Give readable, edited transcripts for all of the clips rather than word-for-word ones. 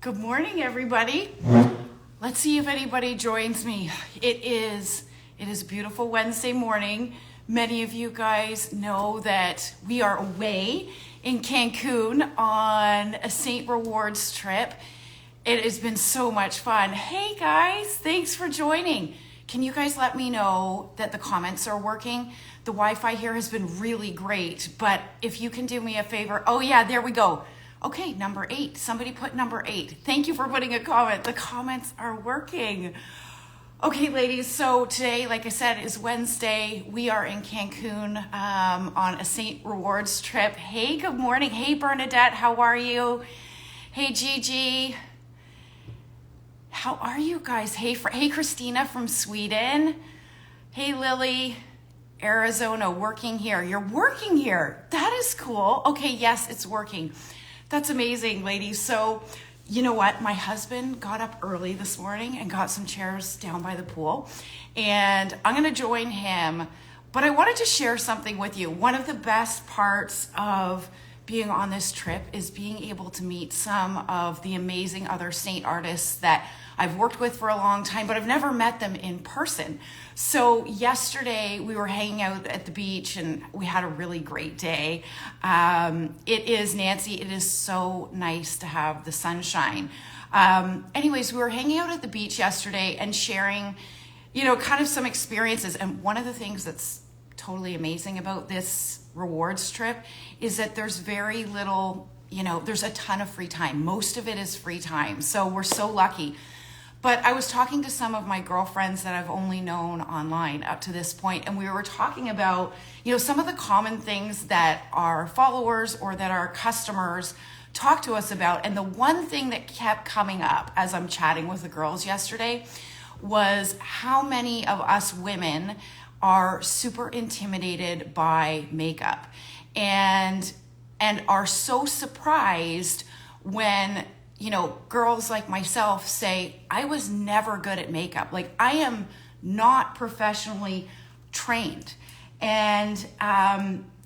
Good morning, everybody. Let's see if anybody joins me. It is a beautiful Wednesday morning. Many of you guys know that we are away in Cancun on a Saint Rewards trip. It has been so much fun. Hey guys, thanks for joining. Can you guys let me know that the comments are working? The Wi-Fi here has been really great, but if you can do me a favor. Oh yeah, there we go. Okay, number 8. Somebody put number 8. Thank you for putting a comment. The comments are working. Okay, ladies, so today, like I said, is Wednesday. We are in Cancun on a Saint Rewards trip. Hey, good morning. Hey, Bernadette, how are you? Hey, Gigi. How are you guys? Hey, Christina from Sweden. Hey, Lily. Arizona, working here. You're working here. That is cool. Okay, yes, it's working. That's amazing, ladies. So, you know what? My husband got up early this morning and got some chairs down by the pool, and I'm going to join him. But I wanted to share something with you. One of the best parts of being on this trip is being able to meet some of the amazing other Saint artists that I've worked with for a long time, but I've never met them in person. So yesterday we were hanging out at the beach and we had a really great day. It is, Nancy, it is so nice to have the sunshine. Anyways, we were hanging out at the beach yesterday and sharing, kind of some experiences. And one of the things that's totally amazing about this rewards trip is that there's very little, there's a ton of free time. Most of it is free time. So we're so lucky. But I was talking to some of my girlfriends that I've only known online up to this point, and we were talking about, some of the common things that our followers or that our customers talk to us about. And the one thing that kept coming up as I'm chatting with the girls yesterday was how many of us women are super intimidated by makeup and are so surprised when girls like myself say, I was never good at makeup. Like, I am not professionally trained. And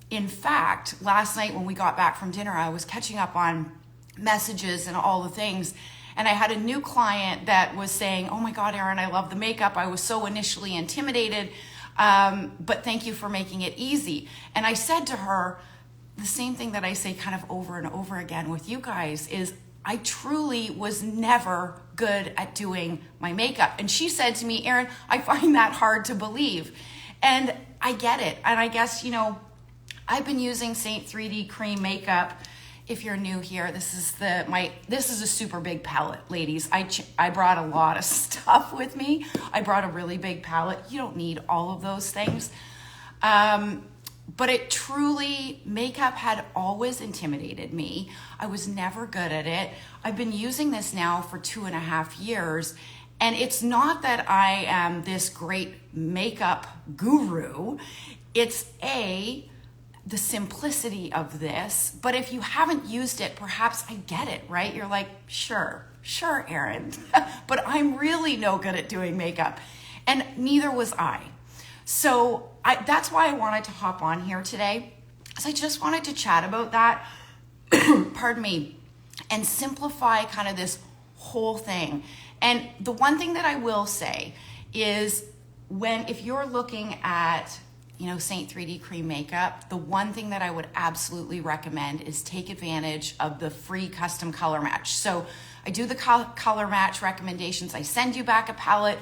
in fact, last night when we got back from dinner, I was catching up on messages and all the things. And I had a new client that was saying, oh my God, Erin, I love the makeup. I was so initially intimidated, but thank you for making it easy. And I said to her, the same thing that I say kind of over and over again with you guys is, I truly was never good at doing my makeup. And she said to me, Erin, I find that hard to believe. And I get it. And I guess, I've been using Saint 3D Cream makeup. If you're new here, this is a super big palette, ladies. I brought a lot of stuff with me. I brought a really big palette. You don't need all of those things. But it truly, makeup had always intimidated me. I was never good at it. I've been using this now for 2.5 years. And it's not that I am this great makeup guru. It's the simplicity of this. But if you haven't used it, perhaps I get it, right? You're like, sure, Erin. But I'm really no good at doing makeup. And neither was I. So that's why I wanted to hop on here today, because I just wanted to chat about that, pardon me, and simplify kind of this whole thing. And the one thing that I will say is if you're looking at, Saint 3D Cream makeup, the one thing that I would absolutely recommend is take advantage of the free custom color match. So I do the color match recommendations. I send you back a palette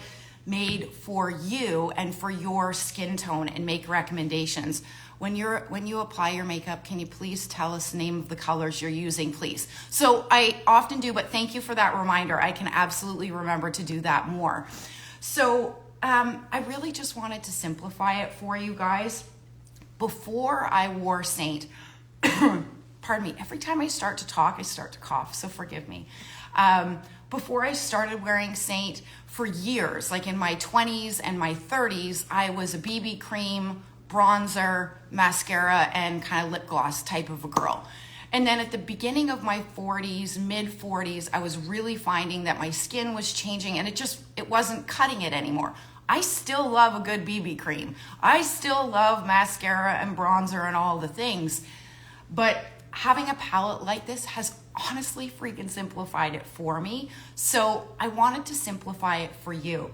made for you and for your skin tone and make recommendations. When you apply your makeup, can you please tell us the name of the colors you're using, please? So I often do, but thank you for that reminder. I can absolutely remember to do that more. So I really just wanted to simplify it for you guys. Before I wore Saint, pardon me, every time I start to talk, I start to cough, so forgive me. Before I started wearing Saint, for years, like in my 20s and my 30s, I was a BB cream, bronzer, mascara, and kind of lip gloss type of a girl. And then at the beginning of my 40s, mid 40s, I was really finding that my skin was changing and it wasn't cutting it anymore. I still love a good BB cream. I still love mascara and bronzer and all the things. But having a palette like this has honestly freaking simplified it for me. So I wanted to simplify it for you.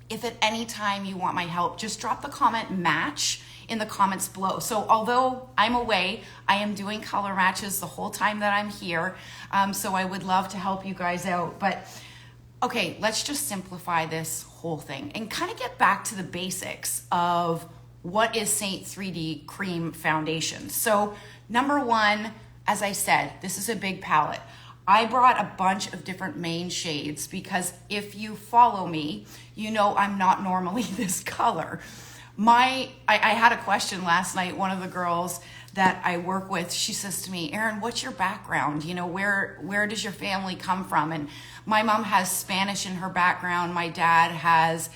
If at any time you want my help, just drop the comment match in the comments below. So although I'm away, I am doing color matches the whole time that I'm here. So I would love to help you guys out. But okay, let's just simplify this whole thing and kind of get back to the basics of what is Saint 3D Cream Foundation. So number one, as I said, this is a big palette. I brought a bunch of different main shades because if you follow me, you know I'm not normally this color. I had a question last night. One of the girls that I work with, she says to me, Erin, what's your background? You know, where does your family come from? And my mom has Spanish in her background. My dad has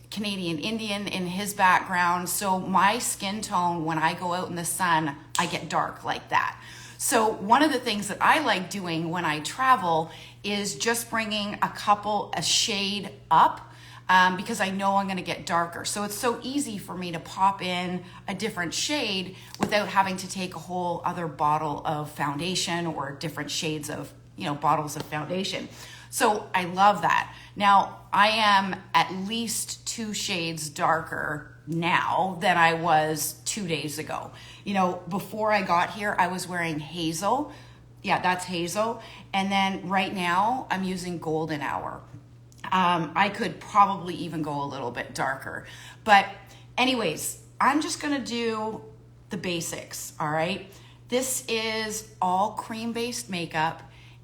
Canadian Indian in his background. So my skin tone, when I go out in the sun, I get dark like that. So one of the things that I like doing when I travel is just bringing a shade up because I know I'm going to get darker. So it's so easy for me to pop in a different shade without having to take a whole other bottle of foundation or different shades of, bottles of foundation. So I love that. Now I am at least 2 shades darker now than I was 2 days ago. Before I got here, I was wearing hazel. Yeah, that's hazel. And then right now I'm using golden hour. I could probably even go a little bit darker. But anyways, I'm just gonna do the basics, all right? This is all cream-based makeup.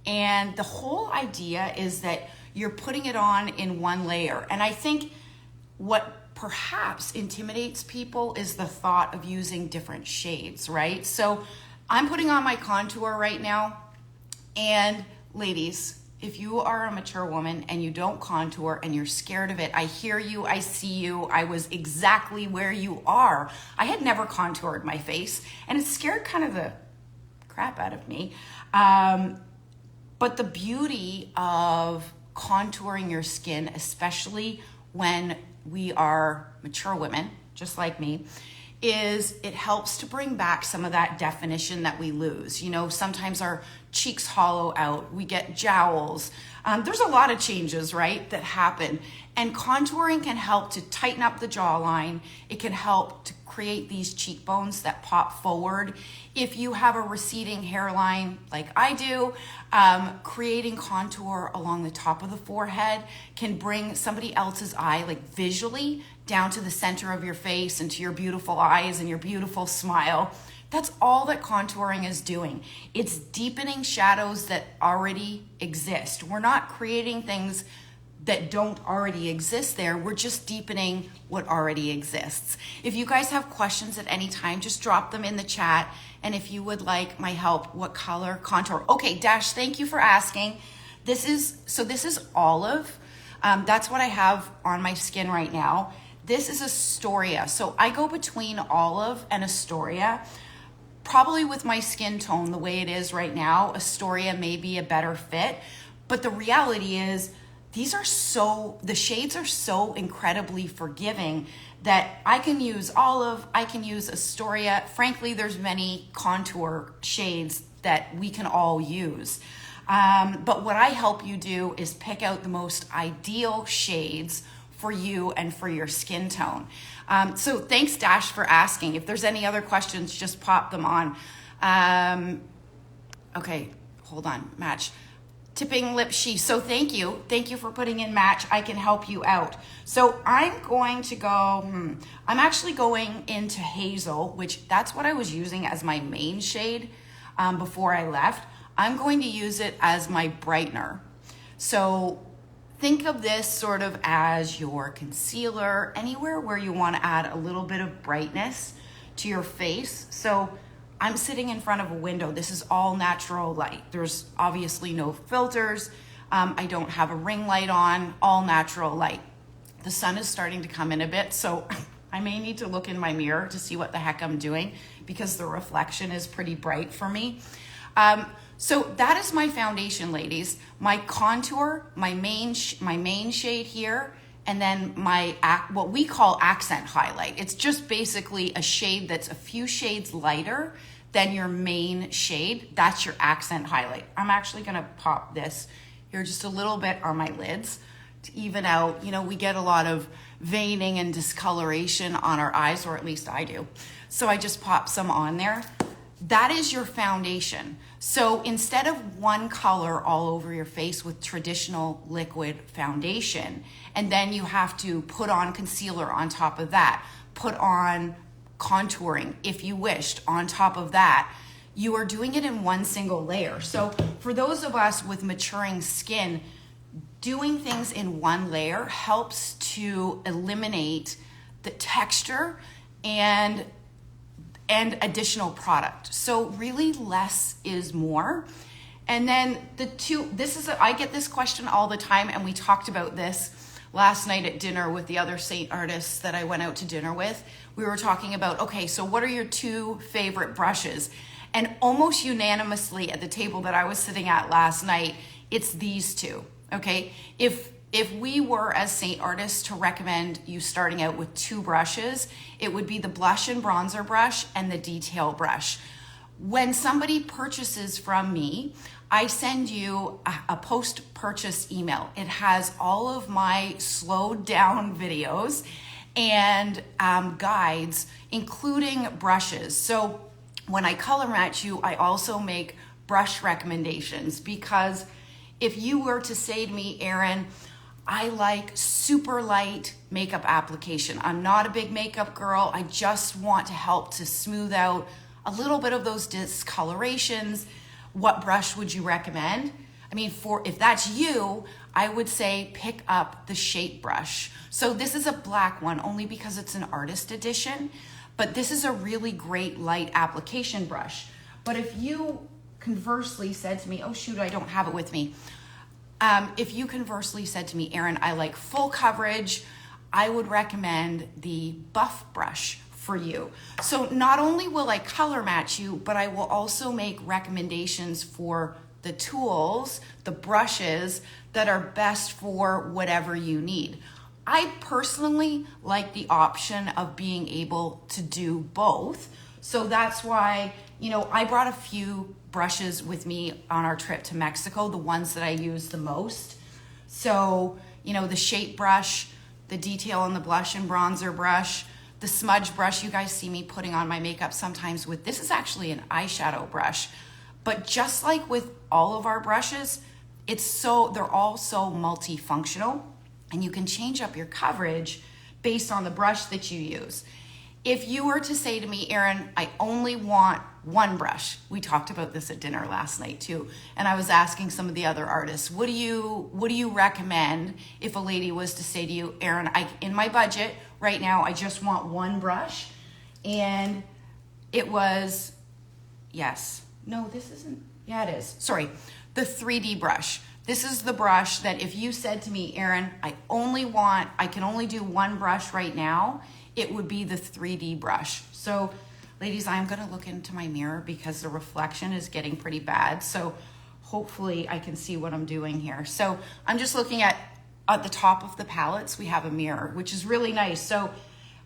And the whole idea is that you're putting it on in one layer. And I think what perhaps intimidates people is the thought of using different shades, right? So I'm putting on my contour right now. And ladies, if you are a mature woman and you don't contour and you're scared of it, I hear you, I see you, I was exactly where you are. I had never contoured my face and it scared kind of the crap out of me. But the beauty of contouring your skin, especially when we are mature women, just like me, is it helps to bring back some of that definition that we lose. Sometimes our cheeks hollow out, we get jowls. There's a lot of changes, right, that happen. And contouring can help to tighten up the jawline. It can help to create these cheekbones that pop forward. If you have a receding hairline like I do, creating contour along the top of the forehead can bring somebody else's eye, like visually, down to the center of your face and to your beautiful eyes and your beautiful smile. That's all that contouring is doing. It's deepening shadows that already exist. We're not creating things that don't already exist there. We're just deepening what already exists. If you guys have questions at any time, just drop them in the chat. And if you would like my help, what color contour? Okay, Dash, thank you for asking. This is olive. That's what I have on my skin right now. This is Astoria. So I go between olive and Astoria. Probably with my skin tone the way it is right now, Astoria may be a better fit. But the reality is, the shades are so incredibly forgiving that I can use olive, I can use Astoria. Frankly, there's many contour shades that we can all use. But what I help you do is pick out the most ideal shades for you and for your skin tone. So thanks, Dash, for asking. If there's any other questions, just pop them on. Okay, hold on, match. Tipping lip sheath. So thank you for putting in match. I can help you out. So I'm going to go, I'm actually going into hazel, which that's what I was using as my main shade before I left. I'm going to use it as my brightener. So think of this sort of as your concealer, anywhere where you want to add a little bit of brightness to your face. So I'm sitting in front of a window. This is all natural light. There's obviously no filters. I don't have a ring light on, all natural light. The sun is starting to come in a bit, so I may need to look in my mirror to see what the heck I'm doing because the reflection is pretty bright for me. So that is my foundation, ladies. My contour, my main shade here, and then what we call accent highlight. It's just basically a shade that's a few shades lighter than your main shade. That's your accent highlight. I'm actually gonna pop this here just a little bit on my lids to even out. You know, we get a lot of veining and discoloration on our eyes, or at least I do. So I just pop some on there. That is your foundation. So instead of one color all over your face with traditional liquid foundation, and then you have to put on concealer on top of that, put on contouring if you wished on top of that, you are doing it in one single layer. So for those of us with maturing skin, doing things in one layer helps to eliminate the texture and additional product. So really less is more. And then I get this question all the time, and we talked about this last night at dinner with the other Saint artists that I went out to dinner with. We were talking about, okay, so what are your 2 favorite brushes? And almost unanimously at the table that I was sitting at last night, it's these 2, okay? If we were as Saint artists to recommend you starting out with 2 brushes, it would be the blush and bronzer brush and the detail brush. When somebody purchases from me, I send you a post-purchase email. It has all of my slowed down videos and guides, including brushes. So when I color match you, I also make brush recommendations, because if you were to say to me, Erin, I like super light makeup application. I'm not a big makeup girl. I just want to help to smooth out a little bit of those discolorations. What brush would you recommend? I mean, if that's you, I would say pick up the Shape brush. So this is a black one only because it's an artist edition, but this is a really great light application brush. But if you conversely said to me, oh shoot, I don't have it with me. If you conversely said to me, Erin, I like full coverage, I would recommend the Buff brush for you. So not only will I color match you, but I will also make recommendations for the tools, the brushes that are best for whatever you need. I personally like the option of being able to do both. So that's why, I brought a few brushes with me on our trip to Mexico, the ones that I use the most. So, the Shape brush, the detail and the blush and bronzer brush, the smudge brush you guys see me putting on my makeup sometimes with. This is actually an eyeshadow brush. But just like with all of our brushes, they're all so multifunctional, and you can change up your coverage based on the brush that you use. If you were to say to me, Erin, I only want one brush. We talked about this at dinner last night too. And I was asking some of the other artists, what do you recommend if a lady was to say to you, Erin, in my budget right now, I just want one brush? And it was, yes. No, this isn't. Yeah, it is. Sorry. The 3D brush. This is the brush that if you said to me, Erin, I can only do one brush right now, it would be the 3D brush. So ladies, I'm gonna look into my mirror because the reflection is getting pretty bad. So hopefully I can see what I'm doing here. So I'm just looking at the top of the palettes, we have a mirror, which is really nice. So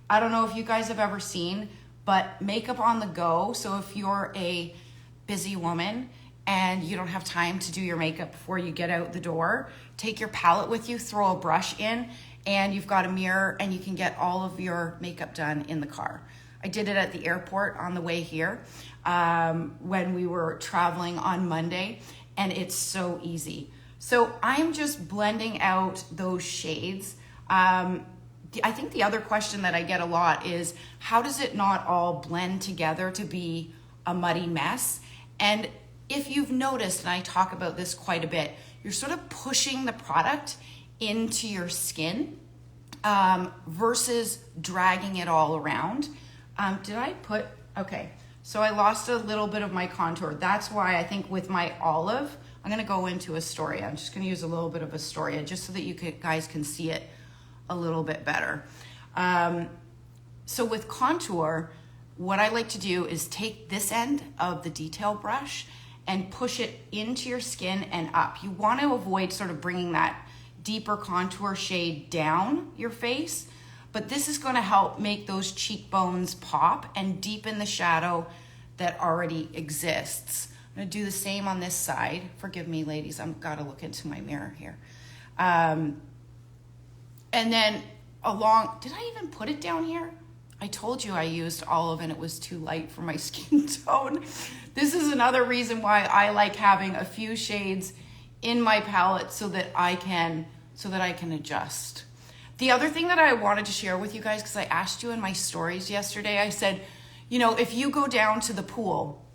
I don't know if you guys have ever seen, but makeup on the go. So if you're a busy woman and you don't have time to do your makeup before you get out the door, take your palette with you, throw a brush in, and you've got a mirror and you can get all of your makeup done in the car. I did it at the airport on the way here when we were traveling on Monday, and it's so easy. So I'm just blending out those shades. I think the other question that I get a lot is, how does it not all blend together to be a muddy mess? And if you've noticed, and I talk about this quite a bit, you're sort of pushing the product into your skin versus dragging it all around. Okay, so I lost a little bit of my contour. That's why I think with my olive, I'm gonna go into Astoria. I'm just gonna use a little bit of Astoria just so that you guys can see it a little bit better. So with contour, what I like to do is take this end of the detail brush and push it into your skin and up. You want to avoid sort of bringing that deeper contour shade down your face, but this is going to help make those cheekbones pop and deepen the shadow that already exists. I'm gonna do the same on this side. Forgive me, ladies, I've gotta look into my mirror here. And then did I even put it down here? I told you I used olive and it was too light for my skin tone. This is another reason why I like having a few shades in my palette so that I can adjust. The other thing that I wanted to share with you guys, because I asked you in my stories yesterday, I said, you know, if you go down to the pool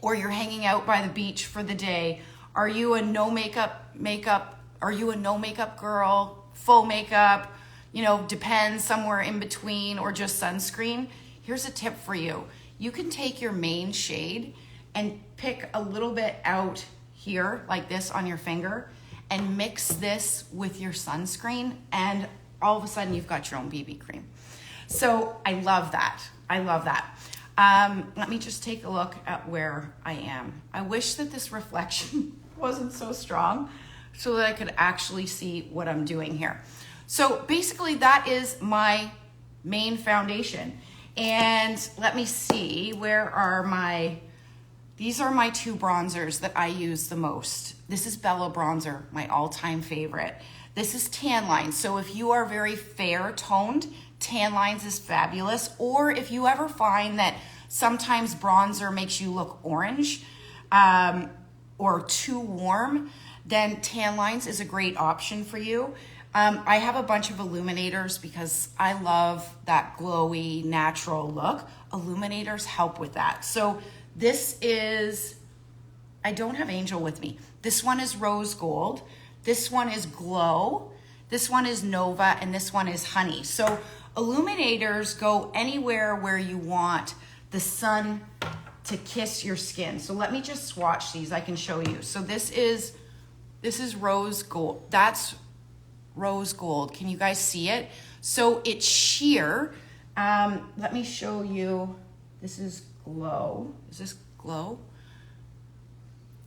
or you're hanging out by the beach for the day, are you a no makeup girl, full makeup, you know, depends, somewhere in between, or just sunscreen? Here's a tip for you. You can take your main shade and pick a little bit out here like this on your finger and mix this with your sunscreen, and all of a sudden you've got your own BB cream. So I love that. I love that. Let me just take a look at where I am. I wish that this reflection wasn't so strong so that I could actually see what I'm doing here. So basically that is my main foundation. And let me see, these are my two bronzers that I use the most. This is Bella Bronzer, my all-time favorite. This is Tan Lines. So if you are very fair toned, Tan Lines is fabulous. Or if you ever find that sometimes bronzer makes you look orange or too warm, then Tan Lines is a great option for you. I have a bunch of illuminators because I love that glowy, natural look. Illuminators help with that. So this is, I don't have Angel with me. This one is Rose Gold. This one is Glow. This one is Nova, and this one is Honey. So illuminators go anywhere where you want the sun to kiss your skin. So let me just swatch these. I can show you. So this is Rose Gold. That's Rose Gold. Can you guys see it? So it's sheer. Let me show you. This is Glow. Is this Glow?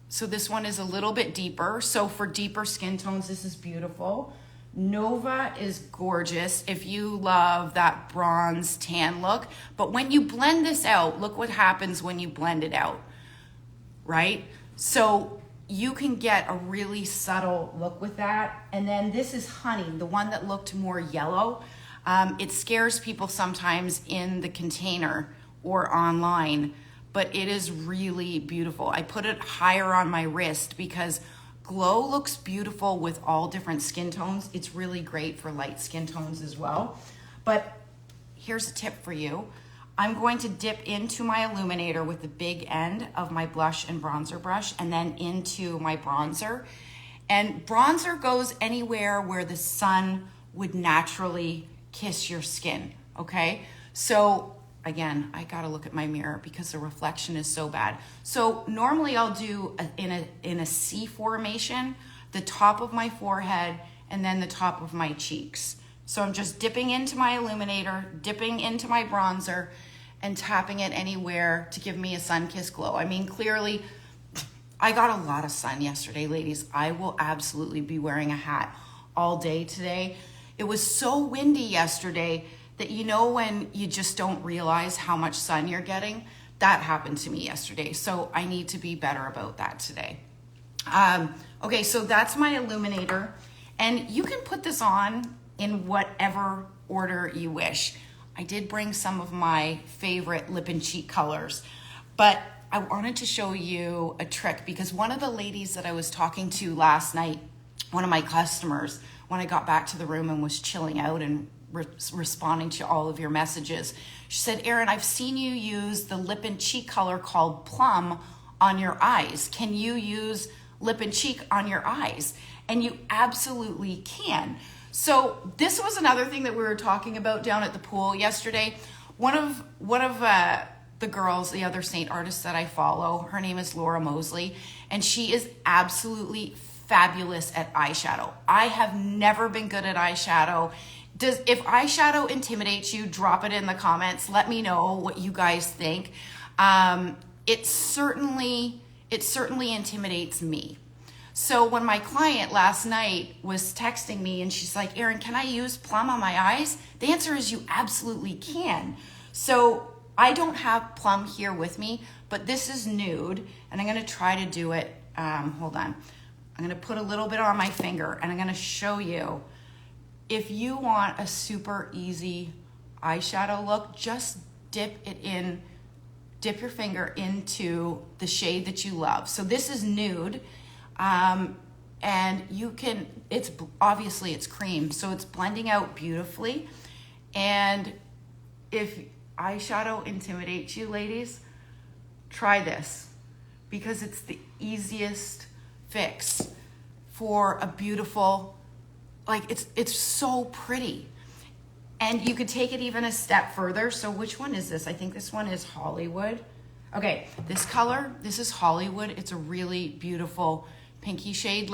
So this one is a little bit deeper. So for deeper skin tones, this is beautiful. Nova is gorgeous if you love that bronze tan look. But when you blend this out, look what happens when you blend it out, right? So you can get a really subtle look with that. And then this is Honey, the one that looked more yellow. It scares people sometimes in the container or online, but it is really beautiful. I put it higher on my wrist because Glow looks beautiful with all different skin tones. It's really great for light skin tones as well. But here's a tip for you. I'm going to dip into my illuminator with the big end of my blush and bronzer brush and then into my bronzer. And bronzer goes anywhere where the sun would naturally kiss your skin, okay? So again, I gotta look at my mirror because the reflection is so bad. So normally I'll do in a C formation, the top of my forehead and then the top of my cheeks. So I'm just dipping into my illuminator, dipping into my bronzer, and tapping it anywhere to give me a sun-kissed glow. I mean, clearly, I got a lot of sun yesterday, ladies. I will absolutely be wearing a hat all day today. It was so windy yesterday that, you know, when you just don't realize how much sun you're getting, that happened to me yesterday. So I need to be better about that today. Okay, so that's my illuminator. And you can put this on in whatever order you wish. I did bring some of my favorite lip and cheek colors, but I wanted to show you a trick because one of the ladies that I was talking to last night, one of my customers, when I got back to the room and was chilling out and responding to all of your messages, she said, Erin, I've seen you use the lip and cheek color called Plum on your eyes. Can you use lip and cheek on your eyes? And you absolutely can. So this was another thing that we were talking about down at the pool yesterday. One of the girls, the other Saint artist that I follow, her name is Laura Mosley, and she is absolutely fabulous at eyeshadow. I have never been good at eyeshadow. If eyeshadow intimidates you, drop it in the comments. Let me know what you guys think. It certainly intimidates me. So when my client last night was texting me and she's like, Erin, can I use Plum on my eyes? The answer is you absolutely can. So I don't have plum here with me, but this is nude, and I'm gonna try to do it, hold on. I'm gonna put a little bit on my finger, and I'm gonna show you. If you want a super easy eyeshadow look, just dip your finger into the shade that you love. So this is nude, and you can, obviously it's cream, so it's blending out beautifully. And if eyeshadow intimidates you, ladies, try this, because it's the easiest fix for a beautiful, like it's so pretty. And you could take it even a step further. So which one is this? I think this one is Hollywood. Okay, this color, this is Hollywood. It's a really beautiful pinky shade.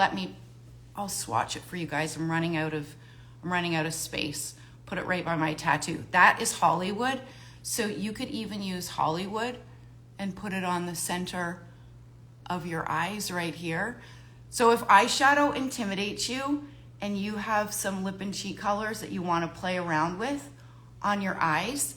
I'll swatch it for you guys. I'm running out of space. Put it right by my tattoo. That is Hollywood. So you could even use Hollywood and put it on the center of your eyes right here. So if eyeshadow intimidates you and you have some lip and cheek colors that you want to play around with on your eyes,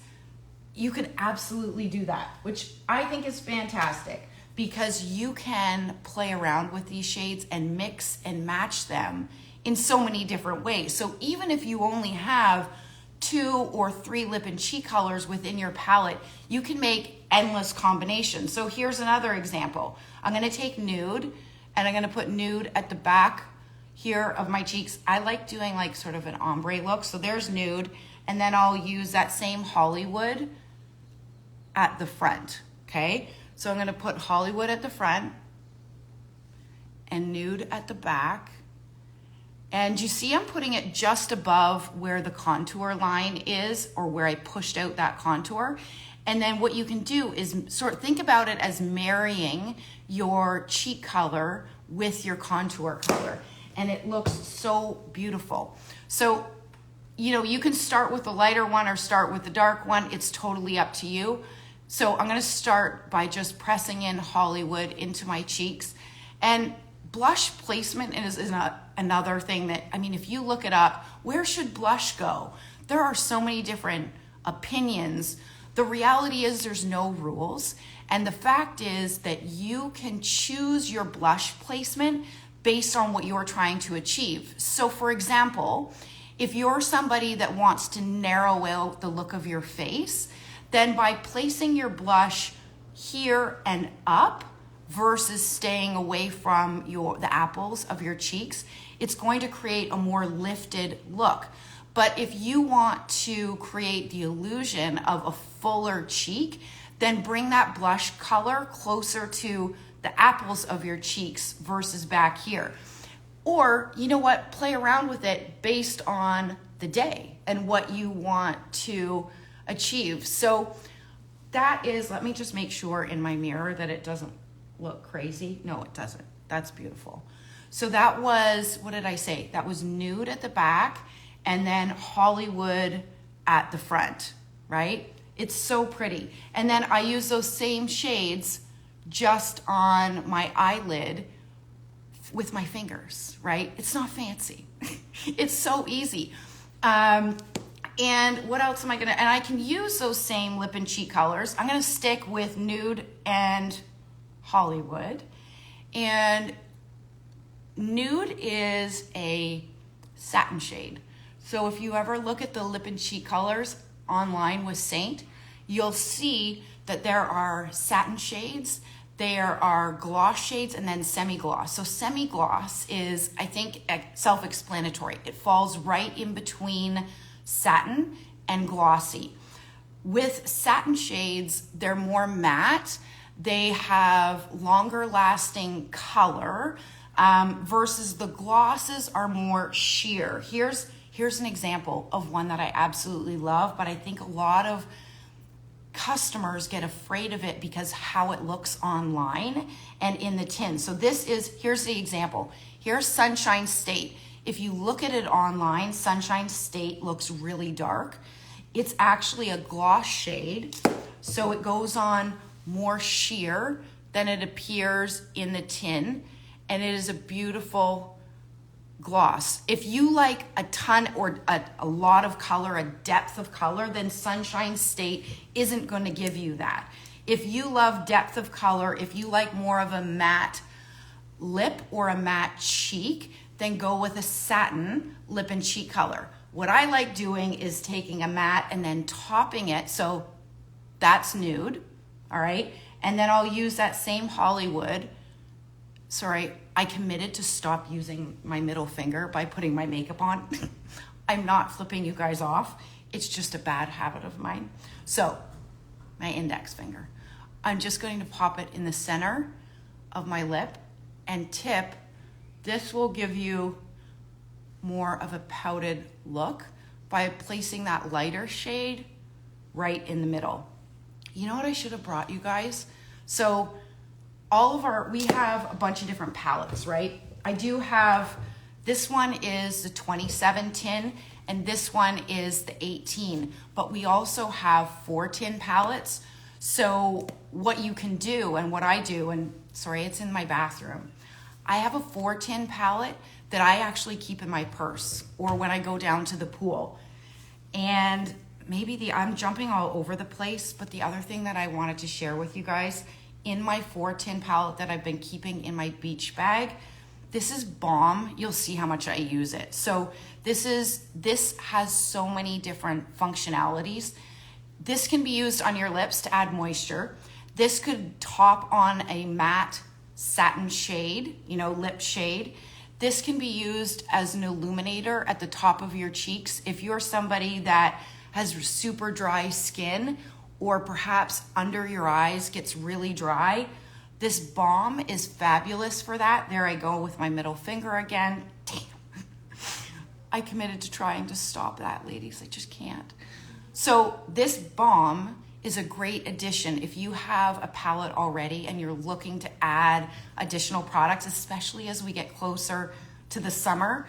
you can absolutely do that, which I think is fantastic, because you can play around with these shades and mix and match them in so many different ways. So even if you only have 2 or 3 lip and cheek colors within your palette, you can make endless combinations. So here's another example. I'm gonna take nude, and I'm gonna put nude at the back here of my cheeks. I like doing like sort of an ombre look. So there's nude, and then I'll use that same Hollywood at the front, okay? So I'm gonna put Hollywood at the front and nude at the back. And you see I'm putting it just above where the contour line is, or where I pushed out that contour. And then what you can do is think about it as marrying your cheek color with your contour color. And it looks so beautiful. So, you can start with the lighter one or start with the dark one. It's totally up to you. So I'm gonna start by just pressing in Hollywood into my cheeks. And blush placement is another thing that, if you look it up, where should blush go? There are so many different opinions. The reality is there's no rules. And the fact is that you can choose your blush placement based on what you're trying to achieve. So for example, if you're somebody that wants to narrow out the look of your face, then by placing your blush here and up versus staying away from the apples of your cheeks, it's going to create a more lifted look. But if you want to create the illusion of a fuller cheek, then bring that blush color closer to the apples of your cheeks versus back here. Or, play around with it based on the day and what you want to achieve. So that is, let me just make sure in my mirror that it doesn't look crazy. No, it doesn't. That's beautiful. So that was, what did I say? That was nude at the back and then Hollywood at the front, right? It's so pretty. And then I use those same shades just on my eyelid with my fingers, right? It's not fancy. It's so easy. And what else am I gonna, and I can use those same lip and cheek colors. I'm gonna stick with nude and Hollywood. And nude is a satin shade. So if you ever look at the lip and cheek colors online with Saint, you'll see that there are satin shades, there are gloss shades, and then semi-gloss. So semi-gloss is, I think, self-explanatory. It falls right in between satin and glossy. With satin shades, they're more matte. They have longer lasting color versus the glosses are more sheer. Here's an example of one that I absolutely love, but I think a lot of customers get afraid of it because how it looks online and in the tin. So here's the example. Here's Sunshine State. If you look at it online, Sunshine State looks really dark. It's actually a gloss shade, so it goes on more sheer than it appears in the tin, and it is a beautiful gloss. If you like a ton or a lot of color, a depth of color, then Sunshine State isn't going to give you that. If you love depth of color, if you like more of a matte lip or a matte cheek, then go with a satin lip and cheek color. What I like doing is taking a matte and then topping it, so that's nude, all right? And then I'll use that same Hollywood. Sorry, I committed to stop using my middle finger by putting my makeup on. I'm not flipping you guys off. It's just a bad habit of mine. So, my index finger. I'm just going to pop it in the center of my lip and tip. This will give you more of a pouted look by placing that lighter shade right in the middle. You know what I should have brought you guys? So we have a bunch of different palettes, right? I do have, this one is the 27 tin and this one is the 18, but we also have 4 tin palettes. So what you can do and what I do, and sorry, it's in my bathroom. I have a 4 tin palette that I actually keep in my purse or when I go down to the pool. And maybe I'm jumping all over the place, but the other thing that I wanted to share with you guys, in my 4 tin palette that I've been keeping in my beach bag, this is balm. You'll see how much I use it. So this has so many different functionalities. This can be used on your lips to add moisture. This could top on a matte satin shade, lip shade. This can be used as an illuminator at the top of your cheeks. If you're somebody that has super dry skin or perhaps under your eyes gets really dry, this balm is fabulous for that. There I go with my middle finger again. Damn. I committed to trying to stop that, ladies. I just can't. So this balm is a great addition if you have a palette already and you're looking to add additional products, especially as we get closer to the summer.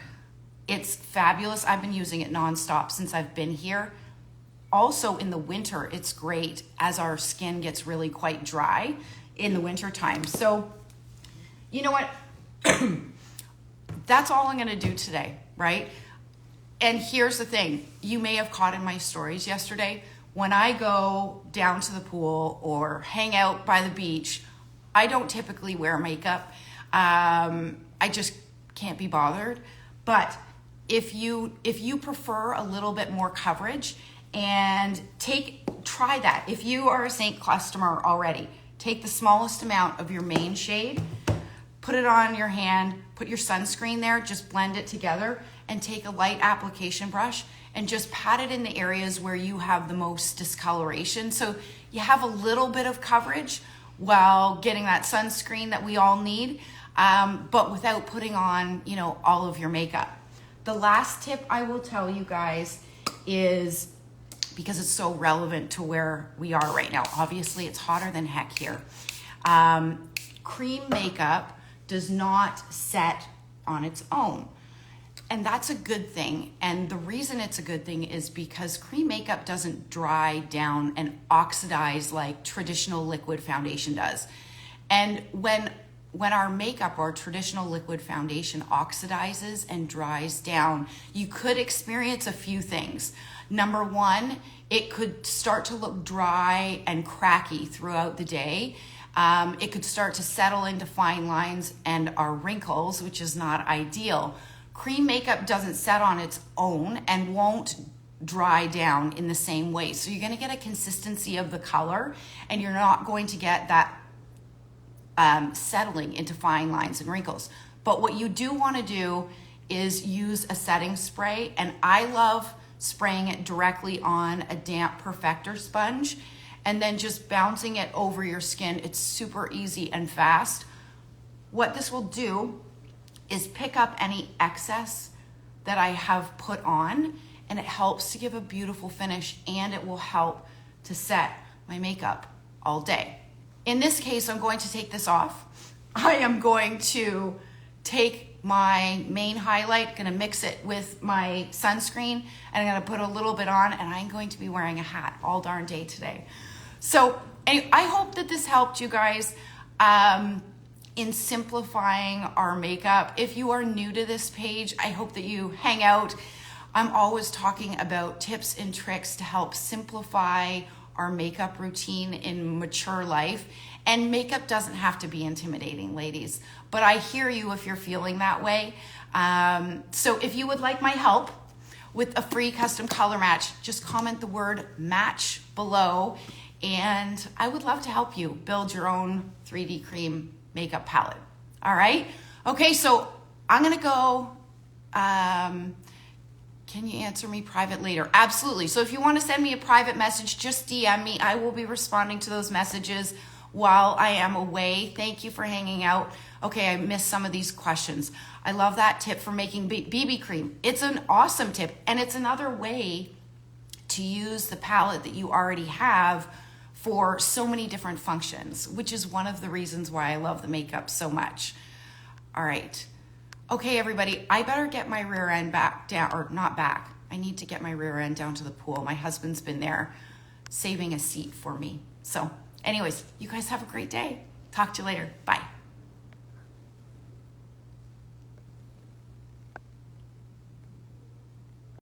It's fabulous. I've been using it nonstop since I've been here. Also in the winter, it's great as our skin gets really quite dry in the winter time. So you know what? That's all I'm gonna do today, right? And here's the thing, you may have caught in my stories yesterday, when I go down to the pool or hang out by the beach, I don't typically wear makeup. I just can't be bothered. But if you prefer a little bit more coverage, and try that. If you are a Saint customer already, take the smallest amount of your main shade, put it on your hand, put your sunscreen there, just blend it together, and take a light application brush and just pat it in the areas where you have the most discoloration. So you have a little bit of coverage while getting that sunscreen that we all need, but without putting on, all of your makeup. The last tip I will tell you guys is, because it's so relevant to where we are right now. Obviously, it's hotter than heck here. Cream makeup does not set on its own. And that's a good thing. And the reason it's a good thing is because cream makeup doesn't dry down and oxidize like traditional liquid foundation does. And when our makeup or traditional liquid foundation oxidizes and dries down, you could experience a few things. Number one, it could start to look dry and cracky throughout the day. It could start to settle into fine lines and our wrinkles, which is not ideal. Cream makeup doesn't set on its own and won't dry down in the same way. So you're gonna get a consistency of the color and you're not going to get that settling into fine lines and wrinkles. But what you do wanna do is use a setting spray, and I love spraying it directly on a damp perfector sponge and then just bouncing it over your skin. It's super easy and fast. What this will do is pick up any excess that I have put on, and it helps to give a beautiful finish, and it will help to set my makeup all day. In this case, I'm going to take this off. I am going to take my main highlight, gonna mix it with my sunscreen, and I'm gonna put a little bit on, and I'm going to be wearing a hat all darn day today. So anyway, I hope that this helped you guys. in simplifying our makeup. If you are new to this page, I hope that you hang out. I'm always talking about tips and tricks to help simplify our makeup routine in mature life. And makeup doesn't have to be intimidating, ladies, but I hear you if you're feeling that way. So if you would like my help with a free custom color match, just comment the word match below, and I would love to help you build your own 3D cream makeup palette. All right? Okay, so I'm gonna go, can you answer me private later? Absolutely. So if you want to send me a private message, just DM me. I will be responding to those messages while I am away. Thank you for hanging out. Okay, I missed some of these questions. I love that tip for making BB cream. It's an awesome tip, and it's another way to use the palette that you already have for so many different functions, which is one of the reasons why I love the makeup so much. All right. Okay, everybody, I better get my rear end back down, or not back. I need to get my rear end down to the pool. My husband's been there saving a seat for me. So anyways, you guys have a great day. Talk to you later. Bye.